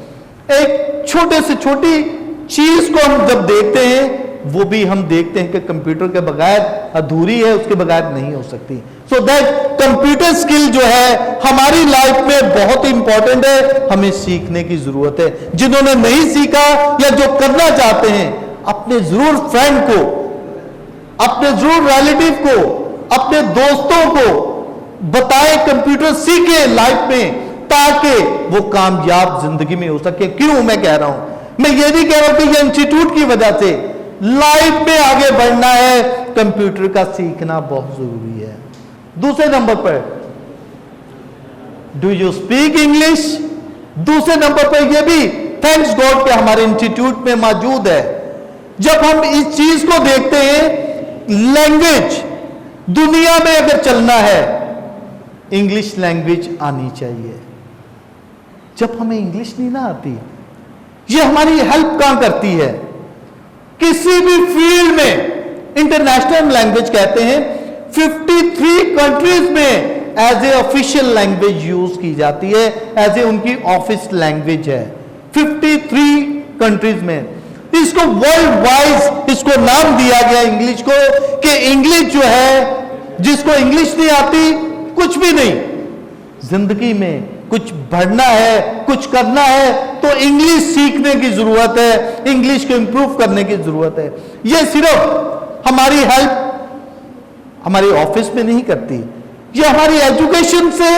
एक छोटे से छोटी चीज को हम जब देखते हैं वो भी हम देखते हैं कि कंप्यूटर के बगैर अधूरी है, उसके बगैर नहीं हो सकती। सो दैट कंप्यूटर स्किल जो है हमारी लाइफ में बहुत ही इंपॉर्टेंट है, हमें सीखने की जरूरत है। जिन्होंने नहीं सीखा या जो करना चाहते हैं, अपने जरूर फ्रेंड को, अपने जरूर रिलेटिव को, अपने दोस्तों को बताएं कंप्यूटर सीखे लाइफ में, ताकि वो कामयाब जिंदगी में हो सके। क्यों मैं कह रहा हूं, मैं ये नहीं कह रहा हूं कि ये इंस्टीट्यूट की वजह से लाइफ में आगे बढ़ना है, कंप्यूटर का सीखना बहुत जरूरी है। दूसरे नंबर पर डू यू स्पीक इंग्लिश। दूसरे नंबर पर यह भी थैंक्स गॉड के हमारे इंस्टीट्यूट में मौजूद है। जब हम इस चीज को देखते हैं, लैंग्वेज दुनिया में अगर चलना है इंग्लिश लैंग्वेज आनी चाहिए। जब हमें इंग्लिश नहीं ना आती, ये हमारी हेल्प कहां करती है, किसी भी फील्ड में इंटरनेशनल लैंग्वेज कहते हैं 53 कंट्रीज में as a official language use की जाती है, एज ए उनकी ऑफिस लैंग्वेज है 53 कंट्रीज में। इसको वर्ल्ड वाइज इसको नाम दिया गया इंग्लिश को कि इंग्लिश जो है, जिसको इंग्लिश नहीं आती कुछ भी नहीं, जिंदगी में कुछ बढ़ना है, कुछ करना है तो इंग्लिश सीखने की जरूरत है, इंग्लिश को इंप्रूव करने की जरूरत है। यह सिर्फ हमारी हेल्प हमारी ऑफिस में नहीं करती, यह हमारी एजुकेशन से,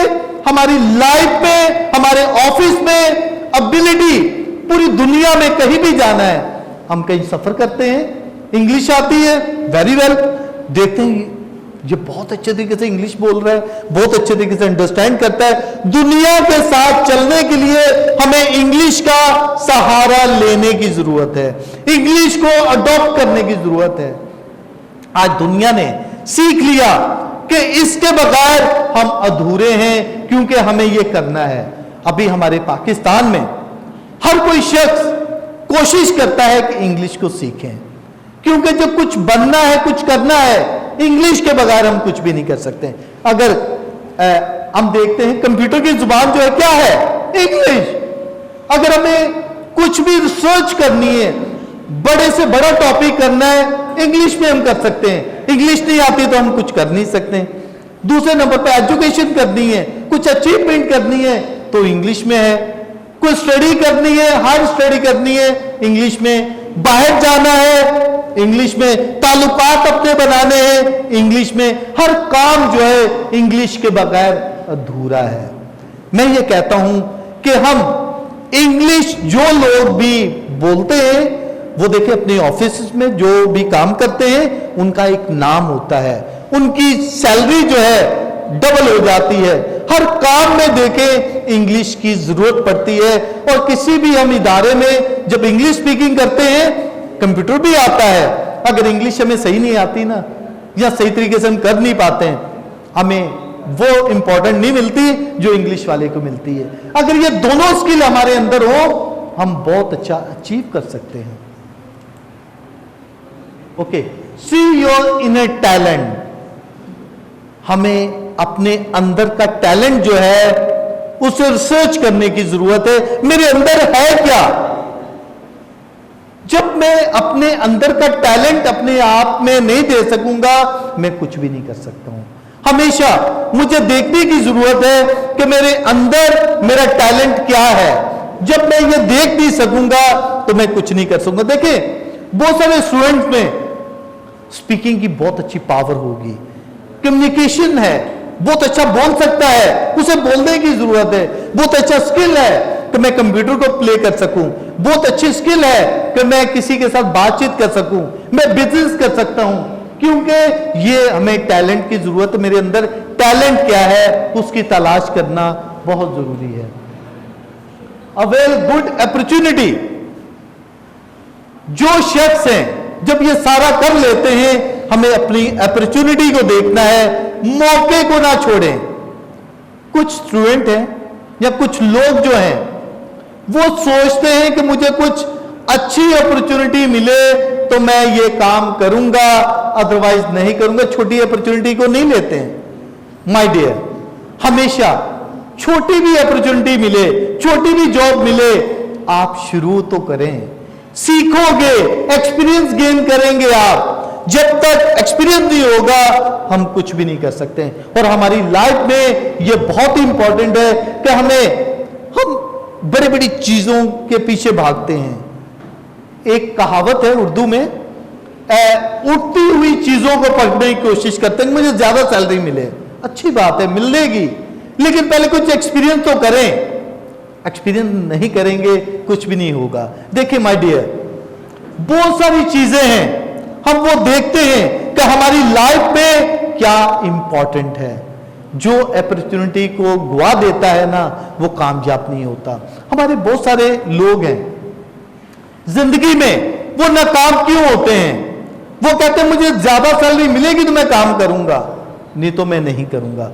हमारी लाइफ में, हमारे ऑफिस में एबिलिटी, पूरी दुनिया में कहीं भी जाना है, हम कहीं सफर करते हैं, इंग्लिश आती है, वेरी वेल, देखते हैं ये बहुत अच्छे तरीके से इंग्लिश बोल रहा है, बहुत अच्छे तरीके से अंडरस्टैंड करता है। दुनिया के साथ चलने के लिए हमें इंग्लिश का सहारा लेने की जरूरत है, इंग्लिश को अडॉप्ट करने की जरूरत है। आज दुनिया ने सीख लिया कि इसके बगैर हम अधूरे हैं, क्योंकि हमें यह करना है। अभी हमारे पाकिस्तान में हर कोई शख्स कोशिश करता है कि इंग्लिश को सीखें, क्योंकि जो कुछ बनना है, कुछ करना है, इंग्लिश के बगैर हम कुछ भी नहीं कर सकते। अगर हम देखते हैं कंप्यूटर की जुबान जो है क्या है, इंग्लिश। अगर हमें कुछ भी रिसर्च करनी है, बड़े से बड़ा टॉपिक करना है, इंग्लिश में हम कर सकते हैं। इंग्लिश नहीं आती तो हम कुछ कर नहीं सकते। दूसरे नंबर पर एजुकेशन करनी है, कुछ अचीवमेंट करनी है तो इंग्लिश में है, कुछ स्टडी करनी है, हार्ड स्टडी करनी है इंग्लिश में, बाहर जाना है इंग्लिश में, ताल्लुकात अपने बनाने हैं इंग्लिश में, हर काम जो है इंग्लिश के बगैर अधूरा है। मैं ये कहता हूं कि हम इंग्लिश जो लोग भी बोलते हैं, वो देखिए अपने ऑफिस में जो भी काम करते हैं उनका एक नाम होता है, उनकी सैलरी जो है डबल हो जाती है। हर काम में देखें इंग्लिश की जरूरत पड़ती है, और किसी भी हम इदारे में जब इंग्लिश स्पीकिंग करते हैं, कंप्यूटर भी आता है, अगर इंग्लिश हमें सही नहीं आती ना, या सही तरीके से हम कर नहीं पाते हैं, हमें वो इंपॉर्टेंट नहीं मिलती जो इंग्लिश वाले को मिलती है। अगर ये दोनों स्किल हमारे अंदर हो, हम बहुत अच्छा अचीव कर सकते हैं। Okay, see your inner talent. हमें अपने अंदर का टैलेंट जो है उसे रिसर्च करने की जरूरत है, मेरे अंदर है क्या। जब मैं अपने अंदर का टैलेंट अपने आप में नहीं दे सकूंगा, मैं कुछ भी नहीं कर सकता हूं। हमेशा मुझे देखने की जरूरत है कि मेरे अंदर मेरा टैलेंट क्या है। जब मैं ये देख नहीं सकूंगा तो मैं कुछ नहीं कर सकूंगा। देखिए बहुत सारे स्टूडेंट्स में स्पीकिंग की बहुत अच्छी पावर होगी, कम्युनिकेशन है, बहुत अच्छा बोल सकता है, उसे बोलने की जरूरत है, बहुत अच्छा स्किल है कि मैं कंप्यूटर को प्ले कर सकूं, बहुत अच्छी स्किल है कि मैं किसी के साथ बातचीत कर सकूं, मैं बिजनेस कर सकता हूं, क्योंकि ये हमें टैलेंट की जरूरत है। मेरे अंदर टैलेंट क्या है उसकी तलाश करना बहुत जरूरी है। Avail good opportunity. जो शख्स हैं जब ये सारा कर लेते हैं, हमें अपनी अपॉर्चुनिटी को देखना है, मौके को ना छोड़ें। कुछ स्टूडेंट हैं या कुछ लोग जो हैं वो सोचते हैं कि मुझे कुछ अच्छी अपॉर्चुनिटी मिले तो मैं ये काम करूंगा, अदरवाइज नहीं करूंगा। छोटी अपॉर्चुनिटी को नहीं लेते हैं। माय डियर, हमेशा छोटी भी अपॉर्चुनिटी मिले, छोटी भी जॉब मिले, आप शुरू तो करें। सीखोगे, एक्सपीरियंस गेन करेंगे आप। जब तक एक्सपीरियंस नहीं होगा हम कुछ भी नहीं कर सकते। और हमारी लाइफ में यह बहुत ही इंपॉर्टेंट है कि हम बड़ी बड़ी चीजों के पीछे भागते हैं। एक कहावत है उर्दू में, उठती हुई चीजों को पकड़ने की कोशिश करते हैं। मुझे ज्यादा सैलरी मिले, अच्छी बात है, मिलेगी, लेकिन पहले कुछ एक्सपीरियंस तो करें। एक्सपीरियंस नहीं करेंगे कुछ भी नहीं होगा। देखिए माय डियर, बहुत सारी चीजें हैं, हम वो देखते हैं कि हमारी लाइफ में क्या इंपॉर्टेंट है। जो अपॉर्चुनिटी को गवा देता है ना, वो कामयाब नहीं होता। हमारे बहुत सारे लोग हैं जिंदगी में, वो नाकाम क्यों होते हैं? वो कहते हैं मुझे ज्यादा सैलरी मिलेगी तो मैं काम करूंगा, नहीं तो मैं नहीं करूंगा।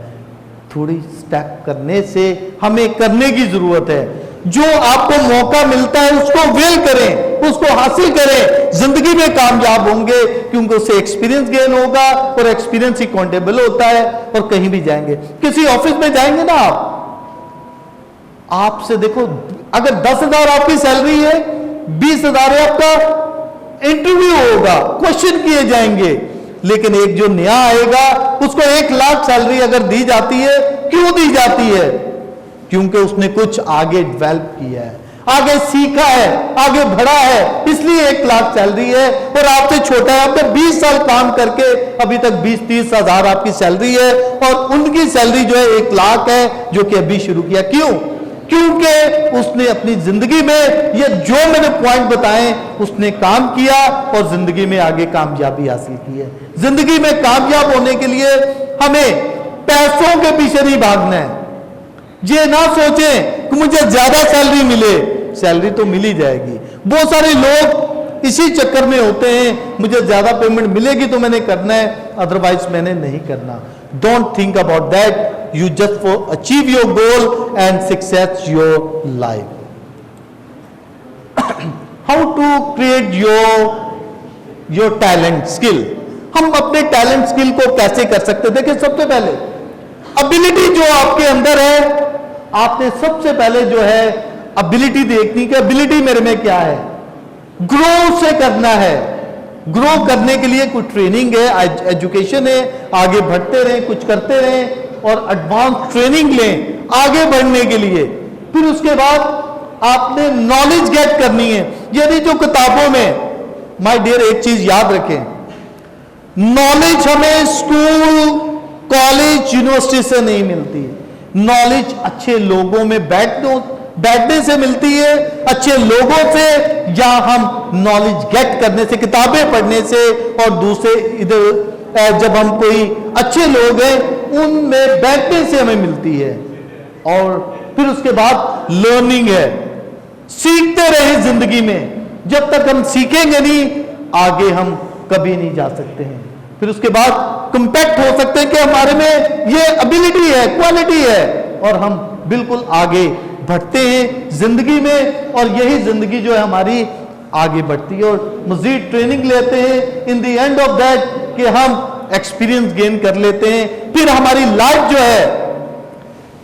थोड़ी स्टेप करने से हमें करने की जरूरत है। जो आपको मौका मिलता है उसको वेल करें, उसको हासिल करें। जिंदगी में कामयाब होंगे क्योंकि उससे एक्सपीरियंस गेन होगा, और एक्सपीरियंस ही काउंटेबल होता है। और कहीं भी जाएंगे, किसी ऑफिस में जाएंगे ना आपसे देखो, अगर 10,000 आपकी सैलरी है, 20,000 आपका इंटरव्यू होगा, क्वेश्चन किए जाएंगे। लेकिन एक जो नया आएगा उसको 1 लाख सैलरी अगर दी जाती है, क्यों दी जाती है? क्योंकि उसने कुछ आगे डेवलप किया है, आगे सीखा है, आगे बढ़ा है, इसलिए 1 लाख सैलरी है। और आपसे छोटा है, आपने 20 साल काम करके अभी तक 20-30 हजार आपकी सैलरी है, और उनकी सैलरी जो है 1 लाख है, जो कि अभी शुरू किया। क्यों? क्योंकि उसने अपनी जिंदगी में ये जो मैंने पॉइंट बताए उसने काम किया और जिंदगी में आगे कामयाबी हासिल की है। जिंदगी में कामयाब होने के लिए हमें पैसों के पीछे नहीं भागना है। ये ना सोचें कि मुझे ज्यादा सैलरी मिले, सैलरी तो मिल ही जाएगी। बहुत सारे लोग इसी चक्कर में होते हैं, मुझे ज्यादा पेमेंट मिलेगी तो मैंने करना है, अदरवाइज मैंने नहीं करना। Don't think about that, you just for achieve your goal and success your life. How to create your talent skill? हम अपने टैलेंट स्किल को कैसे कर सकते? देखिए, सबसे पहले एबिलिटी जो आपके अंदर है, आपने सबसे पहले जो है एबिलिटी देखनी कि एबिलिटी मेरे में क्या है। ग्रो से करना है। ग्रो करने के लिए कुछ ट्रेनिंग है, एजुकेशन है, आगे बढ़ते रहें, कुछ करते रहें और एडवांस ट्रेनिंग लें आगे बढ़ने के लिए। फिर उसके बाद आपने नॉलेज गेट करनी है। यदि जो किताबों में, माय डियर एक चीज याद रखें, नॉलेज हमें स्कूल, कॉलेज, यूनिवर्सिटी से नहीं मिलती। नॉलेज अच्छे लोगों में बैठने से मिलती है, अच्छे लोगों से, या हम नॉलेज गेट करने से, किताबें पढ़ने से, और दूसरे इधर जब हम कोई अच्छे लोग हैं उनमें बैठने से हमें मिलती है। और फिर उसके बाद लर्निंग है, सीखते रहे जिंदगी में। जब तक हम सीखेंगे नहीं, आगे हम कभी नहीं जा सकते हैं। फिर उसके बाद कंपैक्ट हो सकते हैं कि हमारे में ये एबिलिटी है, क्वालिटी है, और हम बिल्कुल आगे बढ़ते हैं जिंदगी में। और यही जिंदगी जो है हमारी आगे बढ़ती है, और मजीद ट्रेनिंग लेते हैं। In the end of that कि हम एक्सपीरियंस गेन कर लेते हैं। फिर हमारी लाइफ जो है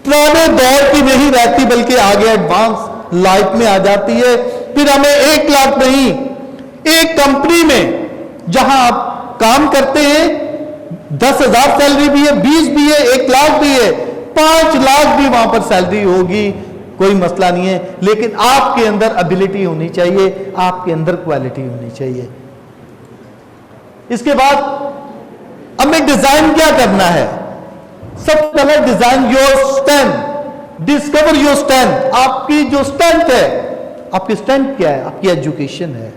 पुराने दौर की नहीं रहती, बल्कि आगे एडवांस लाइफ में आ जाती है। फिर हमें 1 लाख नहीं, एक कंपनी में जहां आप काम करते हैं 10,000 सैलरी भी है, 20 भी है, 1 लाख भी है, 5 लाख भी वहां पर सैलरी होगी, कोई मसला नहीं है। लेकिन आपके अंदर एबिलिटी होनी चाहिए, आपके अंदर क्वालिटी होनी चाहिए। इसके बाद हमें डिजाइन क्या करना है? सबसे पहले design your strength, discover your strength. आपकी जो स्ट्रेंथ है, आपकी स्ट्रेंथ क्या है? आपकी एजुकेशन है,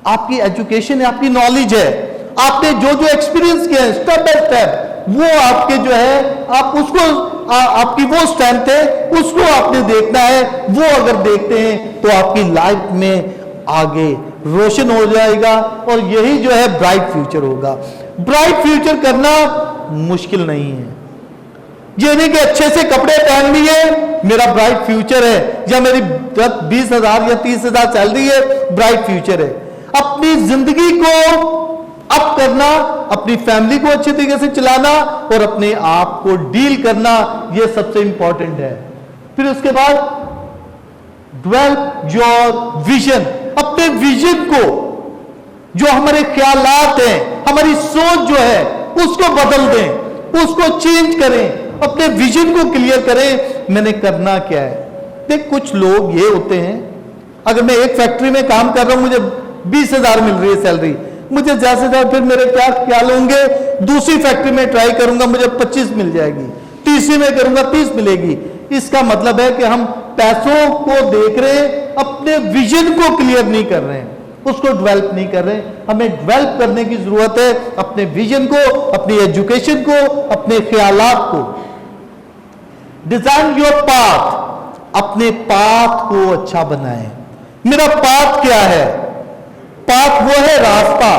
आपकी एजुकेशन है, आपकी नॉलेज है, आपने जो जो एक्सपीरियंस किया है स्टेप बाय स्टेप, वो आपके जो है आप उसको आपकी वो स्ट्रेंथ है, उसको आपने देखना है। वो अगर देखते हैं तो आपकी लाइफ में आगे रोशन हो जाएगा और यही जो है ब्राइट फ्यूचर होगा। ब्राइट फ्यूचर करना मुश्किल नहीं है। ये नहीं कि अच्छे से कपड़े पहन लिए मेरा ब्राइट फ्यूचर है, या मेरी 20,000 या 30,000 सैलरी है, ब्राइट फ्यूचर है। अपनी जिंदगी को अप करना, अपनी फैमिली को अच्छे तरीके से चलाना और अपने आप को डील करना, यह सबसे इंपॉर्टेंट है। फिर उसके बाद डेवलप योर विजन, अपने विजन को, जो हमारे ख्यालात हैं, हमारी सोच जो है उसको बदल दें, उसको चेंज करें, अपने विजन को क्लियर करें, मैंने करना क्या है। देख कुछ लोग ये होते हैं, अगर मैं एक फैक्ट्री में काम कर रहा हूं, मुझे 20,000 मिल रही है सैलरी, मुझे जैसे जैसे फिर मेरे क्या ख्याल होंगे, दूसरी फैक्ट्री में ट्राई करूंगा मुझे 25 मिल जाएगी, तीसरी में करूंगा 30 मिलेगी। इसका मतलब है कि हम पैसों को देख रहे हैं, अपने विजन को क्लियर नहीं कर रहे हैं, उसको डेवलप नहीं कर रहे हैं। हमें डेवलप करने की जरूरत है अपने विजन को, अपनी एजुकेशन को, अपने ख्यालात को। डिजाइन योर पाथ, अपने पाथ को अच्छा बनाएं। मेरा पाथ क्या है? पाथ वो है रास्ता।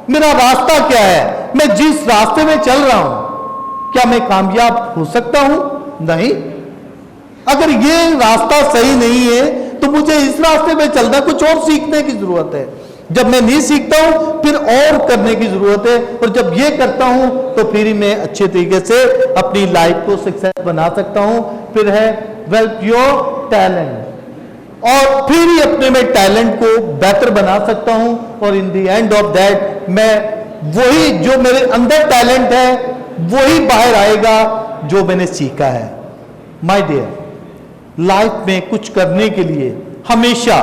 मेरा रास्ता क्या है? मैं जिस रास्ते में चल रहा हूं, क्या मैं कामयाब हो सकता हूं? नहीं। अगर ये रास्ता सही नहीं है तो मुझे इस रास्ते में चलना, कुछ और सीखने की जरूरत है। जब मैं नहीं सीखता हूं फिर और करने की जरूरत है, और जब ये करता हूं तो फिर ही मैं अच्छे तरीके से अपनी लाइफ को सक्सेस बना सकता हूं। फिर है डेवलप योर टैलेंट, और फिर ही अपने में टैलेंट को बेहतर बना सकता हूं, और in the end of that मैं वही जो मेरे अंदर टैलेंट है वही बाहर आएगा जो मैंने सीखा है। माय डियर, लाइफ में कुछ करने के लिए, हमेशा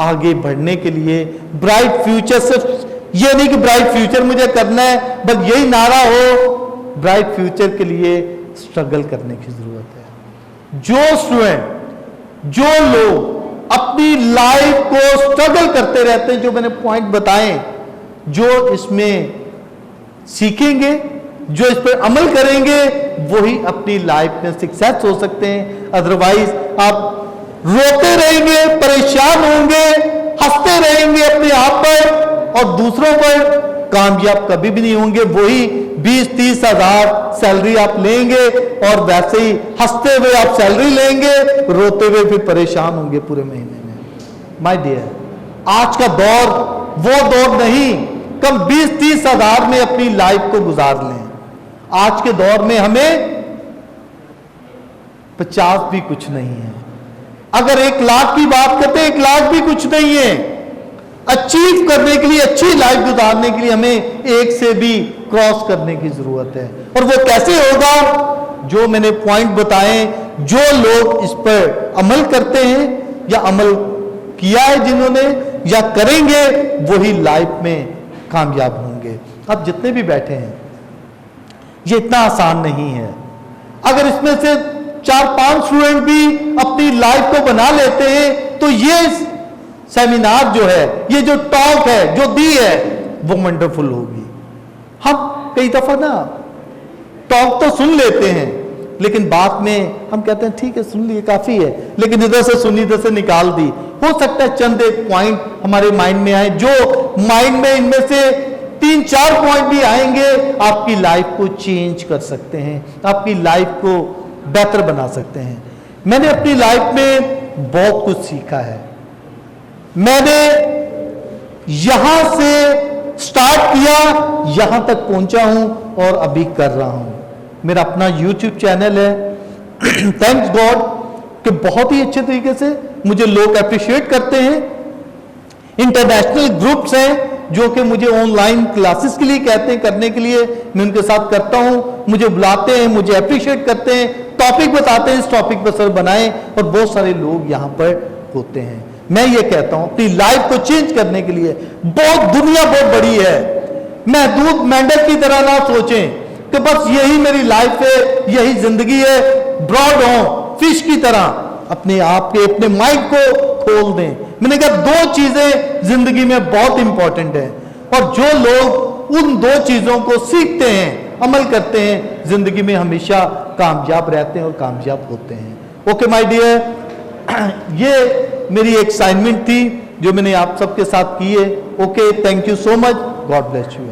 आगे बढ़ने के लिए, ब्राइट फ्यूचर, सिर्फ ये नहीं कि ब्राइट फ्यूचर मुझे करना है, बस यही नारा हो, ब्राइट फ्यूचर के लिए स्ट्रगल करने की जरूरत है। जो स्टूडेंट, जो लोग अपनी लाइफ को स्ट्रगल करते रहते हैं, जो मैंने पॉइंट बताए, जो इसमें सीखेंगे, जो इस पर अमल करेंगे, वही अपनी लाइफ में सक्सेस हो सकते हैं। अदरवाइज आप रोते रहेंगे, परेशान होंगे, हंसते रहेंगे अपने आप पर और दूसरों पर, कामयाब कभी भी नहीं होंगे। वही 20-30 हजार सैलरी आप लेंगे और वैसे ही हंसते हुए आप सैलरी लेंगे, रोते हुए फिर परेशान होंगे पूरे महीने में। माय डियर, आज का दौर वो दौर नहीं कम 20-30 हजार में अपनी लाइफ को गुजार लें। आज के दौर में हमें 50 भी कुछ नहीं है। अगर 1 लाख की बात करते हैं, 1 लाख भी कुछ नहीं है। अचीव करने के लिए, अच्छी लाइफ गुजारने के लिए हमें 1 से भी क्रॉस करने की जरूरत है। और वो कैसे होगा? जो मैंने पॉइंट बताए, जो लोग इस पर अमल करते हैं या अमल किया है जिन्होंने या करेंगे, वही लाइफ में कामयाब होंगे। अब जितने भी बैठे हैं, ये इतना आसान नहीं है। अगर इसमें से 4-5 स्टूडेंट भी अपनी लाइफ को बना लेते हैं तो ये सेमिनार जो है, ये जो टॉक है, जो दी है, वो वंडरफुल होगी। हम कई दफा ना टॉक तो सुन लेते हैं, लेकिन बाद में हम कहते हैं ठीक है सुन लिए काफी है, लेकिन इधर से सुनी, इधर से निकाल दी। हो सकता है चंद एक पॉइंट हमारे माइंड में आए, जो माइंड में इनमें से 3-4 पॉइंट भी आएंगे, आपकी लाइफ को चेंज कर सकते हैं, आपकी लाइफ को बेहतर बना सकते हैं। मैंने अपनी लाइफ में बहुत कुछ सीखा है। मैंने यहां से स्टार्ट किया, यहां तक पहुंचा हूं और अभी कर रहा हूं। मेरा अपना YouTube चैनल है। थैंक्स गॉड कि बहुत ही अच्छे तरीके से मुझे लोग अप्रिशिएट करते हैं। इंटरनेशनल ग्रुप्स हैं जो कि मुझे ऑनलाइन क्लासेस के लिए कहते हैं, करने के लिए मैं उनके साथ करता हूं। मुझे बुलाते हैं, मुझे अप्रिशिएट करते हैं, टॉपिक बताते हैं, इस टॉपिक पर सर बनाएं, और बहुत सारे लोग यहां पर होते हैं। मैं ये कहता हूं अपनी लाइफ को चेंज करने के लिए, दुनिया बहुत बड़ी है। महदूद मेंढक की तरह ना सोचें कि बस यही मेरी लाइफ है, यही जिंदगी है। ब्रॉड हो, फिश की तरह अपने आप के, अपने माइंड को खोल दें। मैंने कहा 2 चीजें जिंदगी में बहुत इंपॉर्टेंट है, और जो लोग उन 2 चीजों को सीखते हैं, अमल करते हैं, जिंदगी में हमेशा कामयाब रहते हैं और कामयाब होते हैं। ओके माय डियर, ये मेरी एक असाइनमेंट थी जो मैंने आप सबके साथ की है। Okay, thank you so much, God bless you.